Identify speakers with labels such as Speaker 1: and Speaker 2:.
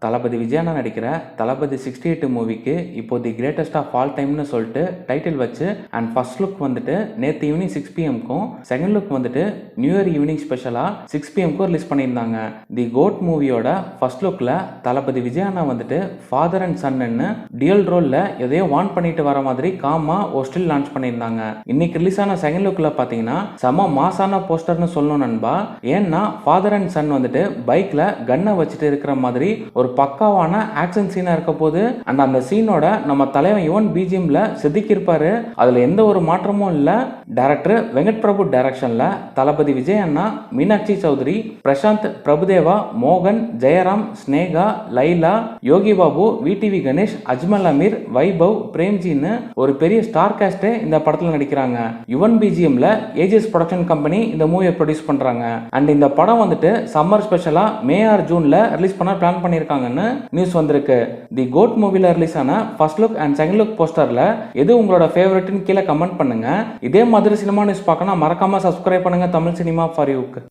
Speaker 1: தளபதி விஜயண்ணா நடிக்கிற தளபதி 68 மூவிக்கு இப்போ தி கிரேட்டஸ்ட் ஆஃப் ஆல் டைம்னு சொல்லிட்டு டைட்டில் வச்சு அண்ட் ஃபர்ஸ்ட் லுக் வந்துட்டு நேற்று ஈவினிங் 6 PM-க்கும் செகண்ட் லுக் வந்துட்டு நியூ இயர் ஈவினிங் ஸ்பெஷலாக 6 PM-க்கும் ரிலீஸ் பண்ணியிருந்தாங்க. தி கோட் மூவியோட ஃபர்ஸ்ட் லுக்கில் தளபதி விஜயண்ணா வந்துட்டு ஃபாதர் அண்ட் சன்னு டியூல் ரோலில் எதையோ வான் பண்ணிட்டு வர மாதிரி காமா ஒரு ஸ்டில் லான்ச் பண்ணியிருந்தாங்க. இன்னைக்கு ரிலீஸ் ஆன செகண்ட் லுக்கில் பார்த்தீங்கன்னா செம மாசான போஸ்டர்னு சொல்லணும் நண்பா. ஏன்னா ஃபாதர் அண்ட் சன் வந்துட்டு பைக்கில் கன்னை வச்சுட்டு இருக்கிற மாதிரி ஒரு பக்காவான ஆக்ஷன் சீனா இருக்க போது அண்ட் அந்த சீனோட நம்ம தலைவன் யுவன் பிஜிஎம்ல செதுக்கியிருப்பாரு. அதுல எந்த ஒரு மாற்றமும் இல்ல. டைரக்டர் வெங்கட் பிரபு டைரக்ஷன்ல தளபதி விஜய் அண்ணா, மீனாட்சி சௌத்ரி, பிரசாந்த் பிரபுதேவா, மோகன், ஜெயராம், ஸ்னேகா, லைலா, யோகி பாபு, விடிவி கணேஷ், அஜ்மல் அமீர், வைபவ், பிரேம்ஜின்னு ஒரு பெரிய ஸ்டார் காஸ்டே இந்த படத்துல நடிக்கிறாங்க. யுவன் பிஜிஎம்ல ஏஜஸ் ப்ரொடக்ஷன் கம்பெனி இந்த மூவியை ப்ரொடியூஸ் பண்றாங்க. அண்ட் இந்த படம் வந்துட்டு சம்மர் ஸ்பெஷலா மே ஆர் ஜூன்ல ரிலீஸ் பண்ண பிளான் பண்ணிருக்காங்க நியூஸ் வந்திருக்கு. தி கோட் மூவில ரிலீஸ் ஆன first look and second look போஸ்டர்ல எது உங்களோட ஃபேவரட்னு கீழே கமெண்ட் பண்ணுங்க. இதே மாதிரி சினிமா நியூஸ் பார்க்கணும் மறக்காம சப்ஸ்கிரைப் பண்ணுங்க தமிழ் சினிமா ஃபார் யூக்கு.